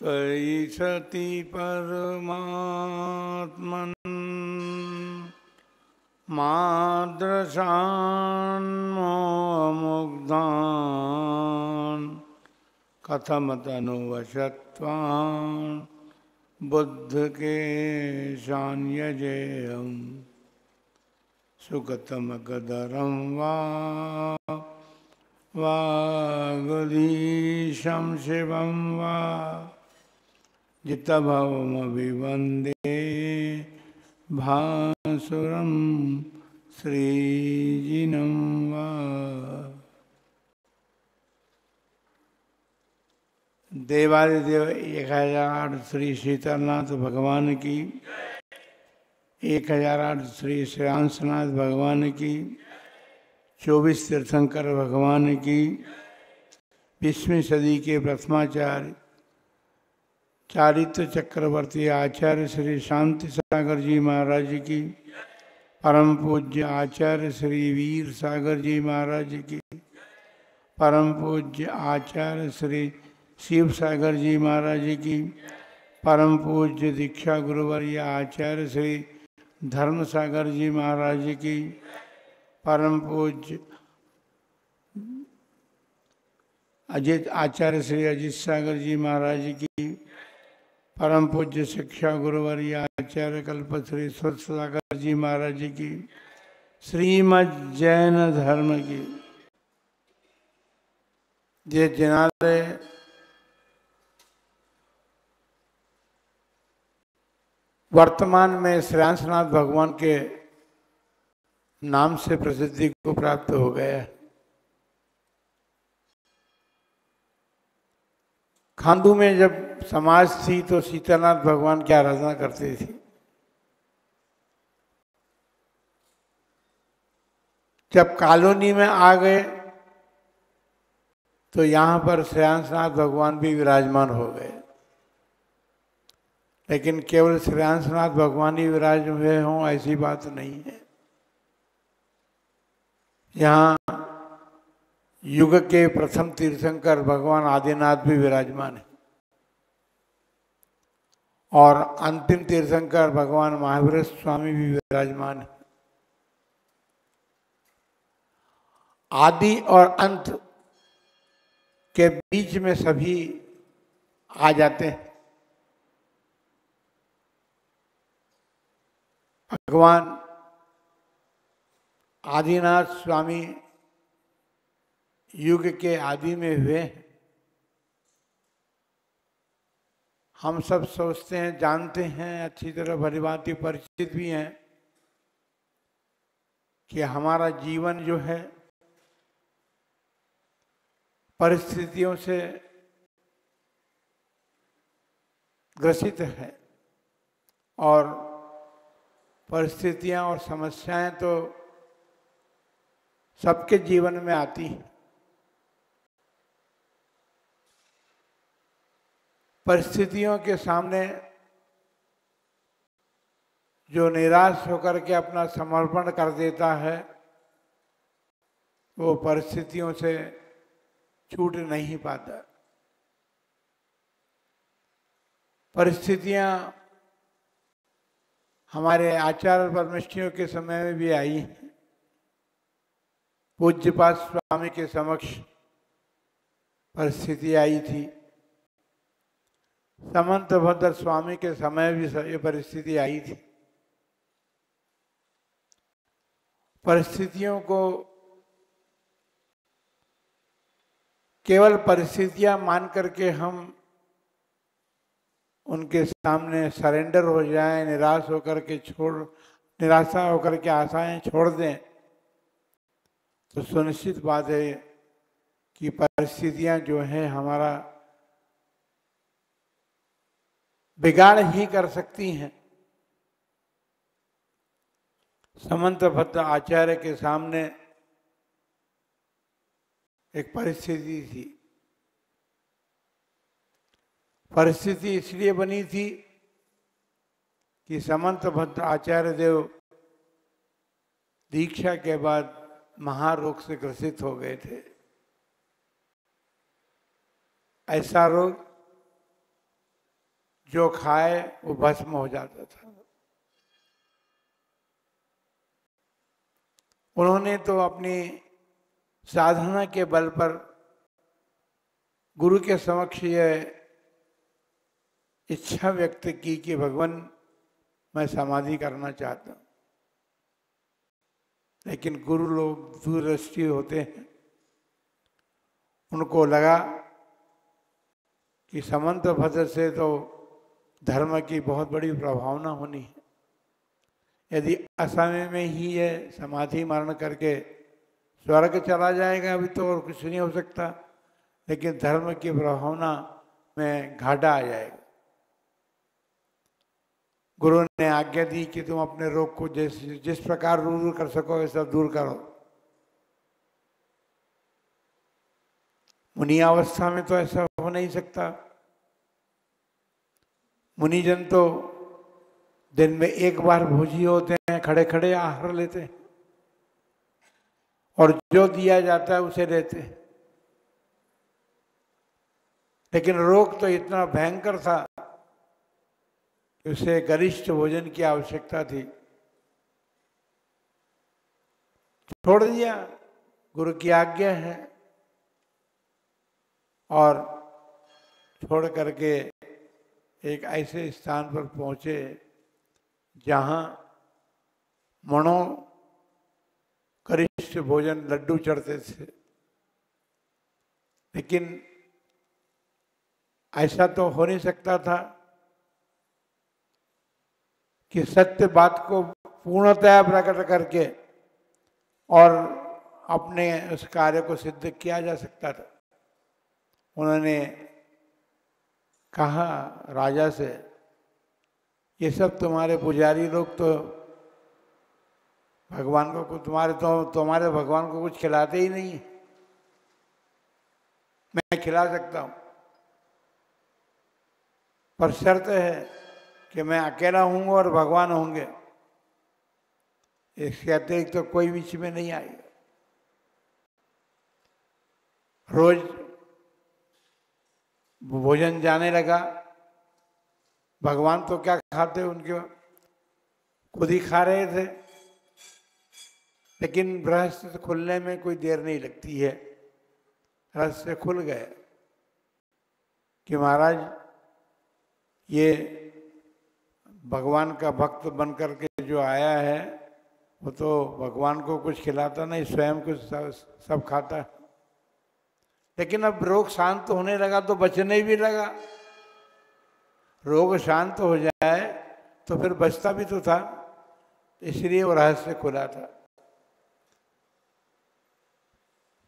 त्वयि सति परमात्मन् माद्रशान्मुग्धान् कथमतनुवशत्वान् बुद्धकेशान्यजेयम् सुगतमकदरं वा वागधीशं शिवं वा जितभवमभिवन्दे भासुरं श्रीजिनं वा। देवादिदेव 1008 श्री शीतलनाथ भगवान की, 1008 श्री श्रेयांसनाथ भगवान की, 24 तीर्थंकर भगवान की, 20वीं सदी के प्रथमाचार्य चारित्र चक्रवर्ती आचार्य श्री शांति सागर जी महाराज की, परम पूज्य आचार्य श्री वीर सागर जी महाराज की, परम पूज्य आचार्य श्री शिव सागर जी महाराज की, परम पूज्य दीक्षा गुरुवर्य आचार्य श्री धर्म सागर जी महाराज की, परम पूज्य अजित आचार्य श्री अजित सागर जी महाराज की, परम पूज्य शिक्षा गुरुवर्य आचार्य कल्पश्री सुर सागर जी महाराज की, श्रीमद् जैन धर्म की। ये जिनालय वर्तमान में श्रेयांसनाथ भगवान के नाम से प्रसिद्धि को प्राप्त हो गया है। खांडू में जब समाज थी तो शीतलनाथ भगवान की आराधना करते थे। जब कॉलोनी में आ गए तो यहाँ पर श्रेयांसनाथ भगवान भी विराजमान हो गए, लेकिन केवल श्रेयांसनाथ भगवान ही विराज हुए हों ऐसी बात नहीं है। यहाँ युग के प्रथम तीर्थंकर भगवान आदिनाथ भी विराजमान है और अंतिम तीर्थंकर भगवान महावीर स्वामी भी विराजमान है। आदि और अंत के बीच में सभी आ जाते हैं। भगवान आदिनाथ स्वामी युग के आदि में हुए। हम सब सोचते हैं, जानते हैं, अच्छी तरह भलीभांति परिचित भी हैं कि हमारा जीवन जो है परिस्थितियों से ग्रसित है और परिस्थितियां और समस्याएं तो सबके जीवन में आती हैं। परिस्थितियों के सामने जो निराश होकर के अपना समर्पण कर देता है वो परिस्थितियों से छूट नहीं पाता। परिस्थितियां हमारे आचार्य परमेष्ठियों के समय में भी आई हैं। पूज्यपाद स्वामी के समक्ष परिस्थिति आई थी, समंत भद्र स्वामी के समय भी ये परिस्थिति आई थी। परिस्थितियों को केवल परिस्थितियां मान करके हम उनके सामने सरेंडर हो जाएं, निराशा होकर के आशाएं छोड़ दें तो सुनिश्चित बात है कि परिस्थितियां जो हैं हमारा बिगाड़ ही कर सकती हैं। समंत भद्र आचार्य के सामने एक परिस्थिति थी। परिस्थिति इसलिए बनी थी कि समंत भद्र आचार्य देव दीक्षा के बाद महारोग से ग्रसित हो गए थे। ऐसा रोग जो खाए वो भस्म हो जाता था। उन्होंने तो अपनी साधना के बल पर गुरु के समक्ष ये इच्छा व्यक्त की कि भगवान मैं समाधि करना चाहता हूं। लेकिन गुरु लोग दूरदृष्टि होते हैं, उनको लगा कि समंतभद्र से तो धर्म की बहुत बड़ी प्रभावना होनी है। यदि असमय में ही ये समाधि मरण करके स्वर्ग चला जाएगा अभी तो और कुछ नहीं हो सकता, लेकिन धर्म की प्रभावना में घाटा आ जाएगा। गुरु ने आज्ञा दी कि तुम अपने रोग को जिस प्रकार दूर कर सको वैसा दूर करो। मुनि अवस्था में तो ऐसा हो नहीं सकता। मुनिजन तो दिन में एक बार भोजी होते हैं, खड़े खड़े आहार लेते हैं और जो दिया जाता है उसे लेते हैं। लेकिन रोग तो इतना भयंकर था कि उसे गरिष्ठ भोजन की आवश्यकता थी। छोड़ दिया, गुरु की आज्ञा है, और छोड़ करके एक ऐसे स्थान पर पहुंचे जहां मणो गरिष्ठ भोजन लड्डू चढ़ते थे। लेकिन ऐसा तो हो नहीं सकता था कि सत्य बात को पूर्णतया प्रकट करके और अपने उस कार्य को सिद्ध किया जा सकता था। उन्होंने कहा राजा से, ये सब तुम्हारे पुजारी लोग तो भगवान को तुम्हारे भगवान को कुछ खिलाते ही नहीं, मैं खिला सकता हूं, पर शर्त है कि मैं अकेला हूंगा और भगवान होंगे, इसके अतिरिक्त तो कोई बीच में नहीं आएगा। रोज भोजन जाने लगा। भगवान तो क्या खाते, उनके खुद ही खा रहे थे। लेकिन रहस्य खुलने में कोई देर नहीं लगती है। रहस्य खुल गए कि महाराज ये भगवान का भक्त बनकर के जो आया है वो तो भगवान को कुछ खिलाता नहीं, स्वयं कुछ सब खाता है। लेकिन अब रोग शांत होने लगा तो बचने भी लगा। रोग शांत हो जाए तो फिर बचता भी तो था, इसलिए वो रहस्य खुला था।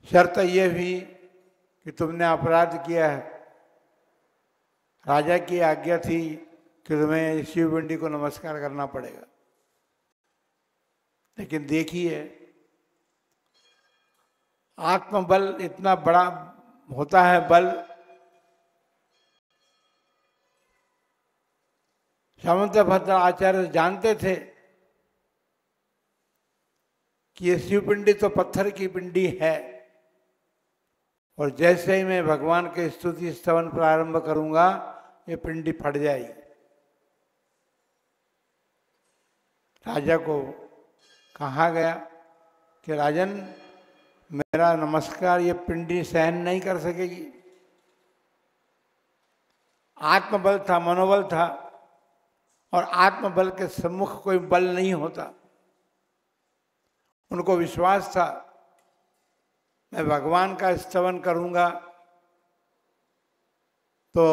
शर्त यह भी कि तुमने अपराध किया है। राजा की आज्ञा थी कि तुम्हें शिव पिंडी को नमस्कार करना पड़ेगा। लेकिन देखिए, आत्मबल इतना बड़ा होता है बल। समंतभद्र आचार्य जानते थे कि ये शिव पिंडी तो पत्थर की पिंडी है, और जैसे ही मैं भगवान के स्तुति स्तवन प्रारंभ करूंगा ये पिंडी फट जाएगी। राजा को कहा गया कि राजन, मेरा नमस्कार ये पिंडी सहन नहीं कर सकेगी। आत्मबल था, मनोबल था, और आत्मबल के सम्मुख कोई बल नहीं होता। उनको विश्वास था मैं भगवान का स्तवन करूंगा तो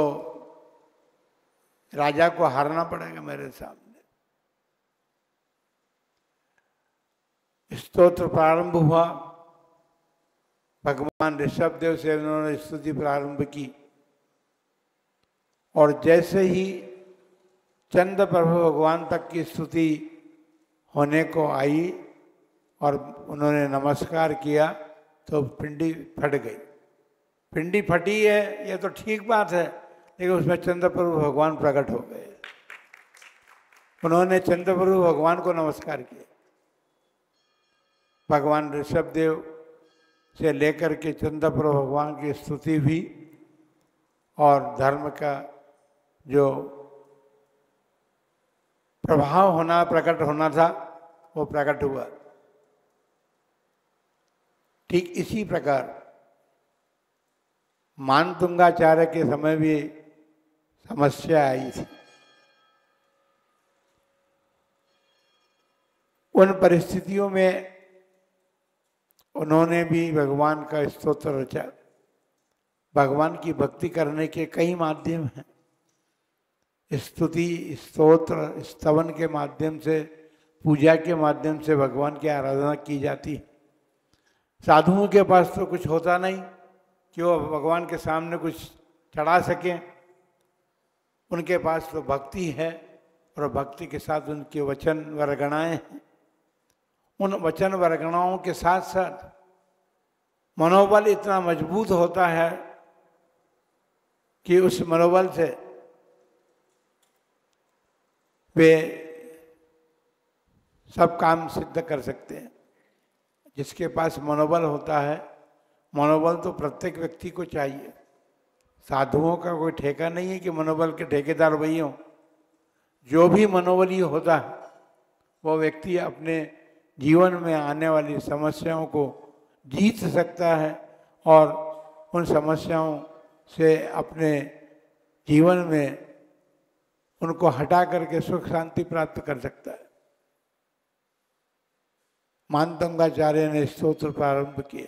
राजा को हारना पड़ेगा मेरे सामने। स्तोत्र प्रारंभ हुआ। भगवान ऋषभदेव से उन्होंने स्तुति प्रारंभ की, और जैसे ही चंद प्रभु भगवान तक की स्तुति होने को आई और उन्होंने नमस्कार किया तो पिंडी फट गई। पिंडी फटी है ये तो ठीक बात है, लेकिन उसमें चंद्रप्रभु भगवान प्रकट हो गए। उन्होंने चंद्रप्रभु भगवान को नमस्कार किया। भगवान ऋषभदेव से लेकर के चंद्रप्रभु भगवान की स्तुति हुई, और धर्म का जो प्रभाव होना, प्रकट होना था, वो प्रकट हुआ। ठीक इसी प्रकार मानतुंगाचार्य के समय भी समस्या आई थी। उन परिस्थितियों में उन्होंने भी भगवान का स्तोत्र रचा। भगवान की भक्ति करने के कई माध्यम हैं। स्तुति, स्तोत्र, स्तवन के माध्यम से, पूजा के माध्यम से भगवान की आराधना की जाती है। साधुओं के पास तो कुछ होता नहीं कि वो भगवान के सामने कुछ चढ़ा सकें। उनके पास तो भक्ति है और भक्ति के साथ उनके वचन वरगणाएं हैं। उन वचन वरगणाओं के साथ साथ मनोबल इतना मजबूत होता है कि उस मनोबल से वे सब काम सिद्ध कर सकते हैं। जिसके पास मनोबल होता है, मनोबल तो प्रत्येक व्यक्ति को चाहिए। साधुओं का कोई ठेका नहीं है कि मनोबल के ठेकेदार वही हों। जो भी मनोबली होता है वो व्यक्ति अपने जीवन में आने वाली समस्याओं को जीत सकता है और उन समस्याओं से अपने जीवन में उनको हटा करके सुख शांति प्राप्त कर सकता है। मानतंगाचार्य ने स्तोत्र प्रारंभ किया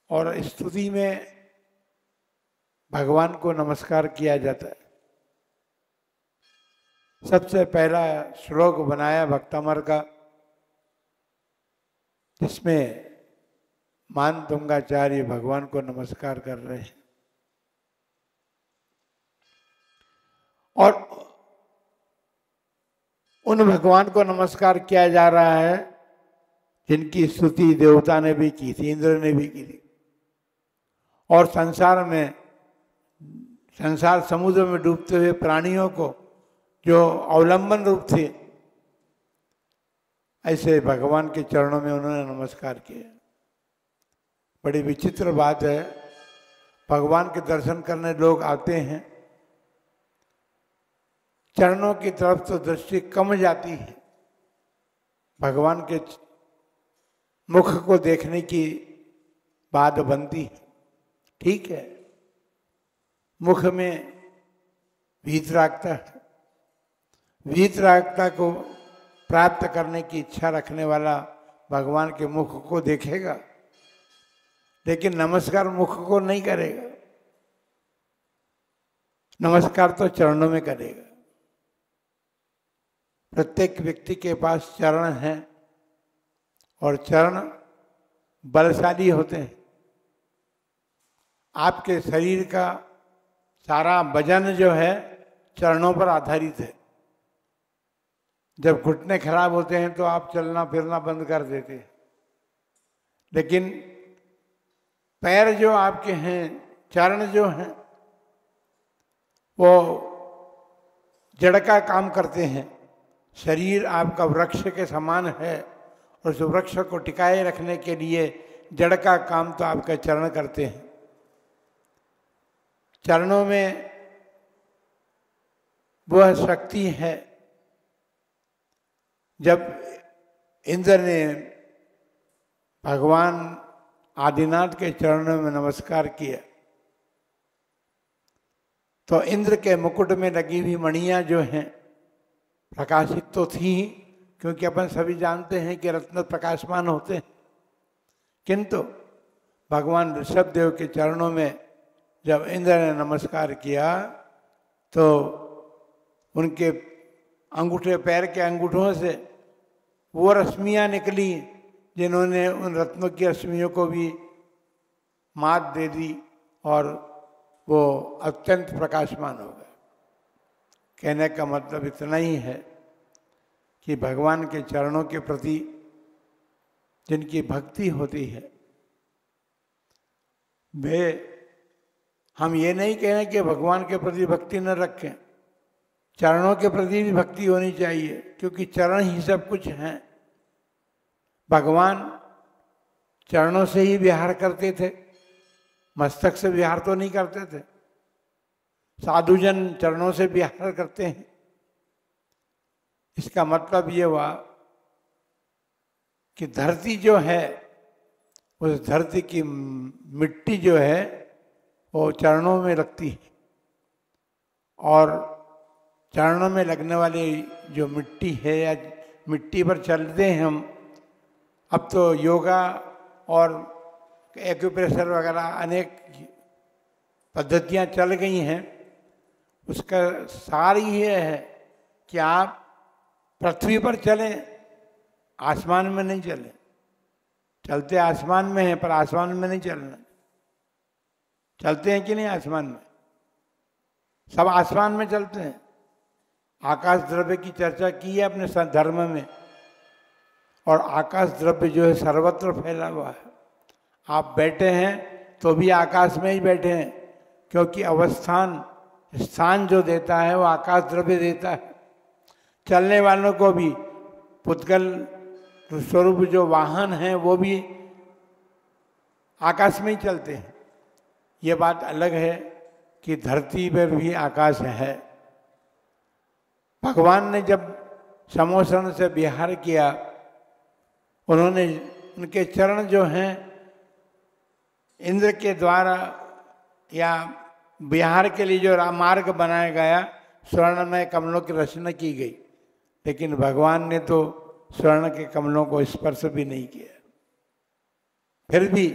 और स्तुति में भगवान को नमस्कार किया जाता है। सबसे पहला श्लोक बनाया भक्तामर का, जिसमें मानतुंगाचार्य भगवान को नमस्कार कर रहे हैं और उन भगवान को नमस्कार किया जा रहा है जिनकी स्तुति देवता ने भी की थी, इंद्र ने भी की थी। और संसार समुद्र में डूबते हुए प्राणियों को जो अवलंबन रूप थे, ऐसे भगवान के चरणों में उन्होंने नमस्कार किया। बड़ी विचित्र बात है, भगवान के दर्शन करने लोग आते हैं, चरणों की तरफ तो दृष्टि कम जाती है, भगवान के मुख को देखने की बात बनती है। ठीक है, मुख में वीतरागता है, वीतरागता को प्राप्त करने की इच्छा रखने वाला भगवान के मुख को देखेगा, लेकिन नमस्कार मुख को नहीं करेगा, नमस्कार तो चरणों में करेगा। प्रत्येक व्यक्ति के पास चरण हैं और चरण बलशाली होते हैं। आपके शरीर का सारा वजन जो है चरणों पर आधारित है। जब घुटने खराब होते हैं तो आप चलना फिरना बंद कर देते हैं, लेकिन पैर जो आपके हैं, चरण जो हैं, वो जड़ का काम करते हैं। शरीर आपका वृक्ष के समान है और उस वृक्ष को टिकाए रखने के लिए जड़ का काम तो आपका चरण करते हैं। चरणों में वह शक्ति है। जब इंद्र ने भगवान आदिनाथ के चरणों में नमस्कार किया तो इंद्र के मुकुट में लगी हुई मणियां जो हैं प्रकाशित तो थी, क्योंकि अपन सभी जानते हैं कि रत्न प्रकाशमान होते हैं, किंतु भगवान ऋषभदेव के चरणों में जब इंद्र ने नमस्कार किया तो उनके अंगूठे, पैर के अंगूठों से वो रश्मियाँ निकली जिन्होंने उन रत्नों की रश्मियों को भी मात दे दी और वो अत्यंत प्रकाशमान हो गए। कहने का मतलब इतना ही है कि भगवान के चरणों के प्रति जिनकी भक्ति होती है, वे, हम ये नहीं कह रहे कि भगवान के प्रति भक्ति न रखें, चरणों के प्रति भी भक्ति होनी चाहिए, क्योंकि चरण ही सब कुछ हैं। भगवान चरणों से ही विहार करते थे, मस्तक से विहार तो नहीं करते थे। साधुजन चरणों से विहार करते हैं, इसका मतलब ये हुआ कि धरती जो है, उस धरती की मिट्टी जो है वो चरणों में लगती है, और चरणों में लगने वाली जो मिट्टी है या मिट्टी पर चलते हैं हम। अब तो योगा और एक्यूप्रेशर वगैरह अनेक पद्धतियां चल गई हैं। उसका सार ये है कि आप पृथ्वी पर चलें, आसमान में नहीं चलें। चलते आसमान में हैं पर आसमान में नहीं चलना। चलते हैं कि नहीं आसमान में? सब आसमान में चलते हैं। आकाश द्रव्य की चर्चा की है अपने धर्म में, और आकाश द्रव्य जो है सर्वत्र फैला हुआ है। आप बैठे हैं तो भी आकाश में ही बैठे हैं, क्योंकि अवस्थान स्थान जो देता है वो आकाश द्रव्य देता है। चलने वालों को भी पुद्गल स्वरूप जो वाहन हैं वो भी आकाश में ही चलते हैं। ये बात अलग है कि धरती पर भी आकाश है। भगवान ने जब समोसन से विहार किया, उन्होंने उनके चरण जो हैं इंद्र के द्वारा या विहार के लिए जो मार्ग बनाया गया, स्वर्णमय कमलों की रचना की गई, लेकिन भगवान ने तो स्वर्ण के कमलों को स्पर्श भी नहीं किया। फिर भी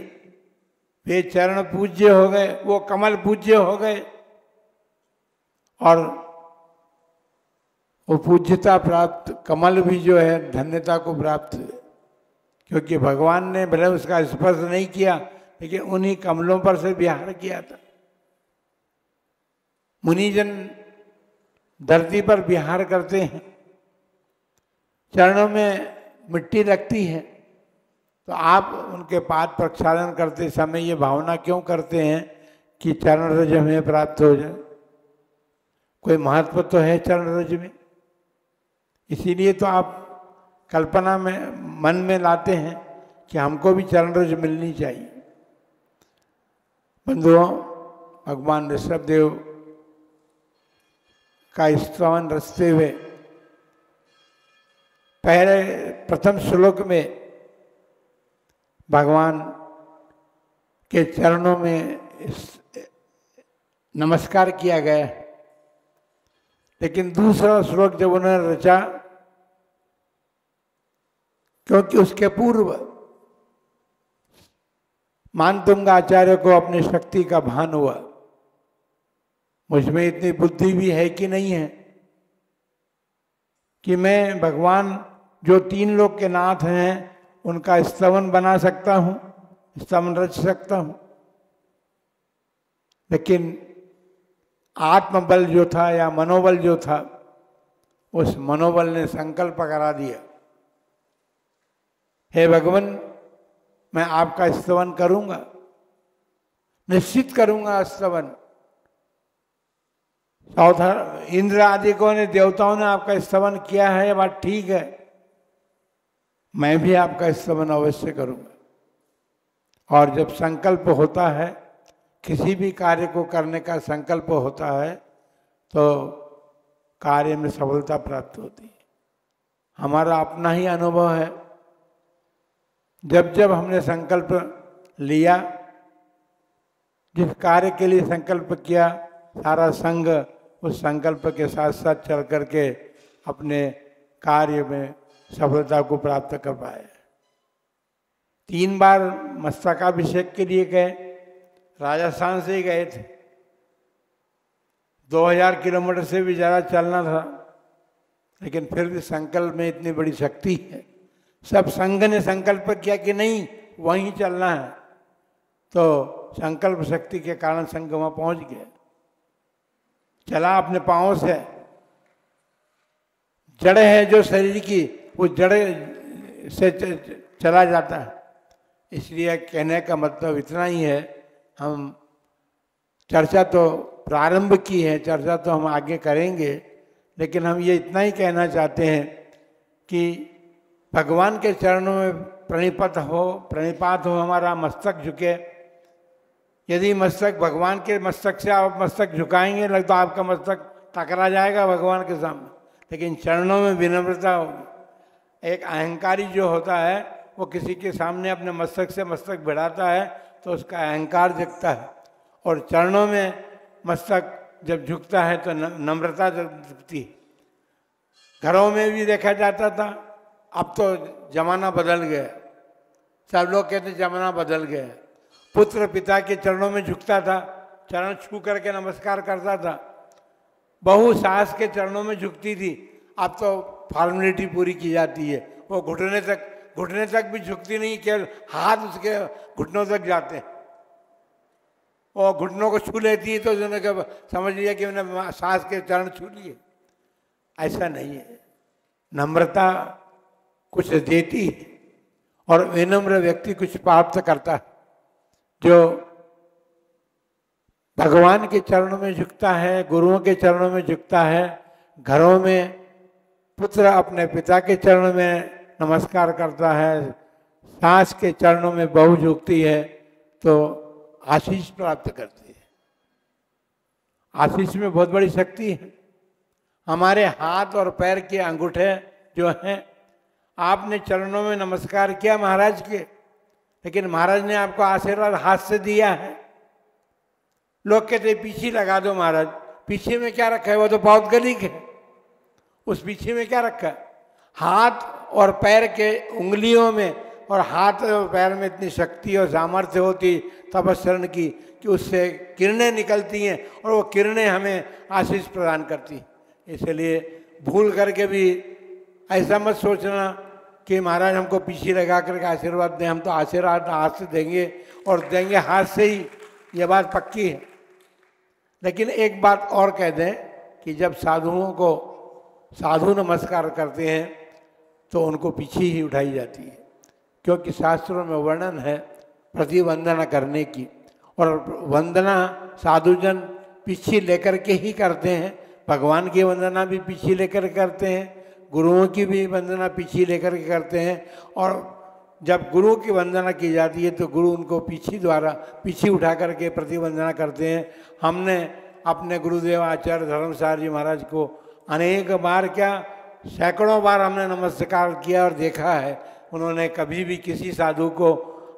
वे चरण पूज्य हो गए, वो कमल पूज्य हो गए, और वो पूज्यता प्राप्त कमल भी जो है धन्यता को प्राप्त हुए, क्योंकि भगवान ने भले उसका स्पर्श नहीं किया, लेकिन उन्हीं कमलों पर से विहार किया था। मुनिजन धरती पर विहार करते हैं, चरणों में मिट्टी लगती है, तो आप उनके पाद प्रक्षालन करते समय ये भावना क्यों करते हैं कि चरण रज हमें प्राप्त हो जाए? कोई महत्व तो है चरण रज में, इसीलिए तो आप कल्पना में मन में लाते हैं कि हमको भी चरण रज मिलनी चाहिए। बंधुओं, भगवान ऋषभदेव का स्तवन रचते हुए पहले प्रथम श्लोक में भगवान के चरणों में नमस्कार किया गया, लेकिन दूसरा श्लोक जब उन्होंने रचा, क्योंकि उसके पूर्व मानतुंग आचार्य को अपनी शक्ति का भान हुआ, मुझमें इतनी बुद्धि भी है कि नहीं है कि मैं भगवान जो तीन लोक के नाथ हैं उनका स्तवन बना सकता हूं, स्तवन रच सकता हूं। लेकिन आत्मबल जो था या मनोबल जो था, उस मनोबल ने संकल्प करा दिया, हे भगवान, मैं आपका स्तवन करूंगा, निश्चित करूंगा स्तवन। इंद्र आदि को ने, देवताओं ने आपका स्तवन किया है, ये बात ठीक है, मैं भी आपका स्तवन अवश्य करूंगा। और जब संकल्प होता है, किसी भी कार्य को करने का संकल्प होता है, तो कार्य में सफलता प्राप्त होती है। हमारा अपना ही अनुभव है, जब जब हमने संकल्प लिया, जिस कार्य के लिए संकल्प किया, सारा संग उस संकल्प के साथ साथ चल करके अपने कार्य में सफलता को प्राप्त कर पाए। 3 बार मस्तकाभिषेक के लिए गए, राजस्थान से ही गए थे, 2000 किलोमीटर से भी ज़्यादा चलना था, लेकिन फिर भी संकल्प में इतनी बड़ी शक्ति है। सब संघ ने संकल्प किया कि नहीं वहीं चलना है, तो संकल्प शक्ति के कारण संघ वहाँ पहुँच गया। चला अपने पाँव से, जड़ है जो शरीर की, वो जड़ से चला जाता है। इसलिए कहने का मतलब इतना ही है, हम चर्चा तो प्रारंभ की है, चर्चा तो हम आगे करेंगे, लेकिन हम ये इतना ही कहना चाहते हैं कि भगवान के चरणों में प्रणिपात हो, हमारा मस्तक झुके। यदि मस्तक भगवान के मस्तक से आप मस्तक झुकाएंगे, लगता आपका मस्तक टकरा जाएगा भगवान के सामने, लेकिन चरणों में विनम्रता होगी। एक अहंकारी जो होता है वो किसी के सामने अपने मस्तक से मस्तक बढ़ाता है तो उसका अहंकार दिखता है, और चरणों में मस्तक जब झुकता है तो नम्रता दिखती है। घरों में भी देखा जाता था, अब तो जमाना बदल गया, सब लोग कहते जमाना बदल गया। पुत्र पिता के चरणों में झुकता था, चरण छू करके नमस्कार करता था। बहू सास के चरणों में झुकती थी, अब तो फॉर्मेलिटी पूरी की जाती है, वो घुटने तक भी झुकती नहीं, केवल हाथ उसके घुटनों तक जाते हैं। वो घुटनों को छू लेती है तो उन्होंने समझ लिया कि उन्होंने सास के चरण छू लिए। ऐसा नहीं है, नम्रता कुछ देती है और विनम्र व्यक्ति कुछ प्राप्त करता है। जो भगवान के चरणों में झुकता है, गुरुओं के चरणों में झुकता है, घरों में पुत्र अपने पिता के चरणों में नमस्कार करता है, सास के चरणों में बहू झुकती है तो आशीष प्राप्त करती है। आशीष में बहुत बड़ी शक्ति है। हमारे हाथ और पैर के अंगूठे जो हैं, आपने चरणों में नमस्कार किया महाराज के, लेकिन महाराज ने आपको आशीर्वाद हाथ से दिया है। लोग कहते पीछे लगा दो महाराज, पीछे में क्या रखा है, वो तो बहुत गलीक है, उस पीछे में क्या रखा है। हाथ और पैर के उंगलियों में और हाथ और पैर में इतनी शक्ति और सामर्थ्य होती तपस्रण की कि उससे किरणें निकलती हैं और वो किरणें हमें आशीष प्रदान करती हैं। इसलिए भूल करके भी ऐसा मत सोचना कि महाराज हमको पीछे लगा करके आशीर्वाद दें। हम तो आशीर्वाद हाथ से देंगे और देंगे हाथ से ही, ये बात पक्की है। लेकिन एक बात और कह दें कि जब साधुओं को साधु नमस्कार करते हैं तो उनको पीछे ही उठाई जाती है, क्योंकि शास्त्रों में वर्णन है प्रतिवंदना करने की, और वंदना साधुजन पीछे लेकर के ही करते हैं। भगवान की वंदना भी पीछे लेकर करते हैं, गुरुओं की भी वंदना पीछे लेकर के करते हैं। और जब गुरु की वंदना की जाती है तो गुरु उनको पीछे उठा करके प्रतिवंदना करते हैं। हमने अपने गुरुदेव आचार्य धर्मसार जी महाराज को अनेक बार, क्या सैकड़ों बार हमने नमस्कार किया और देखा है, उन्होंने कभी भी किसी साधु को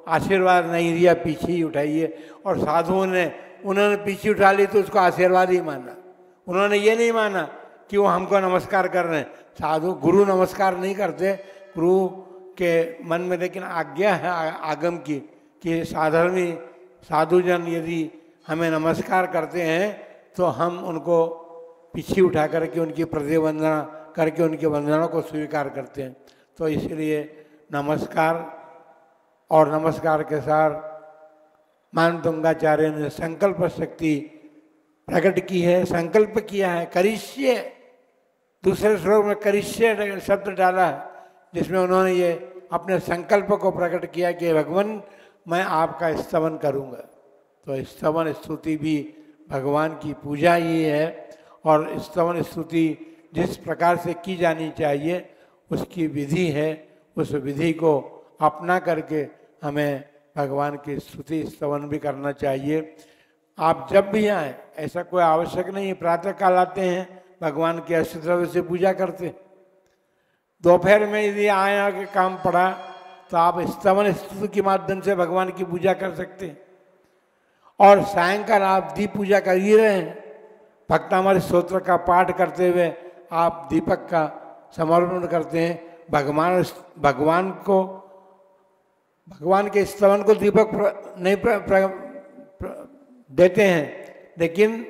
आशीर्वाद नहीं दिया पीछे ही उठाइए। और साधुओं ने उन्होंने पीछे उठा ली तो उसको आशीर्वाद ही माना, उन्होंने ये नहीं माना कि वो हमको नमस्कार कर रहे हैं। साधु गुरु नमस्कार नहीं करते, गुरु के मन में लेकिन आज्ञा है आगम की कि साधर्मी साधुजन यदि हमें नमस्कार करते हैं तो हम उनको पीछे उठा करके उनकी प्रतिवंदना करके उनकी वंदना को स्वीकार करते हैं। तो इसलिए नमस्कार, और नमस्कार के साथ मानतुंगाचार्य ने संकल्प शक्ति प्रकट की है, संकल्प किया है, करिष्ये, दूसरे श्लोक में करिष्ये शब्द डाला है, जिसमें उन्होंने ये अपने संकल्प को प्रकट किया कि भगवान मैं आपका स्तवन करूँगा। तो स्तवन स्तुति भी भगवान की पूजा ही है, और स्तवन स्तुति जिस प्रकार से की जानी चाहिए उसकी विधि है, उस विधि को अपना करके हमें भगवान की स्तुति स्तवन भी करना चाहिए। आप जब भी आए, ऐसा कोई आवश्यक नहीं है प्रातः काल आते हैं भगवान के अष्टद्रव्य से पूजा करते, दोपहर में यदि आया के काम पड़ा तो आप स्तवन स्तुति के माध्यम से भगवान की पूजा कर सकते हैं। और सायंकाल आप दीप पूजा कर ही रहे हैं, भक्तामृत स्तोत्र का पाठ करते हुए आप दीपक का समर्पण करते हैं। भगवान के स्तवन को दीपक नहीं देते हैं, लेकिन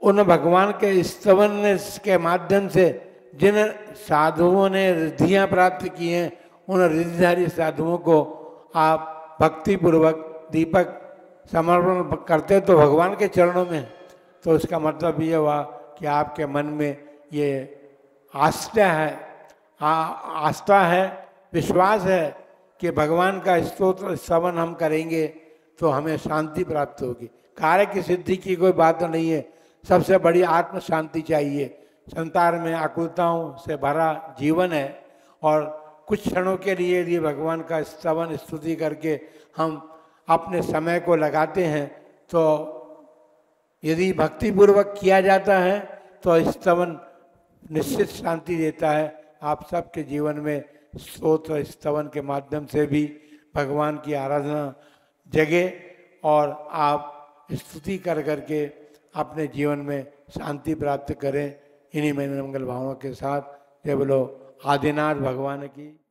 उन भगवान के स्तवन के माध्यम से जिन साधुओं ने रिद्धियाँ प्राप्त की हैं, उन रिद्धिधारी साधुओं को आप भक्तिपूर्वक दीपक समर्पण करते तो भगवान के चरणों में। तो उसका मतलब ये हुआ कि आपके मन में ये आस्था है, विश्वास है कि भगवान का स्तोत्र स्तवन हम करेंगे तो हमें शांति प्राप्त होगी। कार्य की सिद्धि की कोई बात तो नहीं है, सबसे बड़ी आत्म शांति चाहिए। संसार में आकुलताओं से भरा जीवन है, और कुछ क्षणों के लिए यदि भगवान का स्तवन स्तुति करके हम अपने समय को लगाते हैं तो यदि भक्तिपूर्वक किया जाता है तो स्तवन निश्चित शांति देता है। आप सबके जीवन में स्तोत्र स्तवन के माध्यम से भी भगवान की आराधना जगे और आप स्तुति कर करके अपने जीवन में शांति प्राप्त करें। इन्हीं में मंगल भावों के साथ जय बोलो आदिनाथ भगवान की।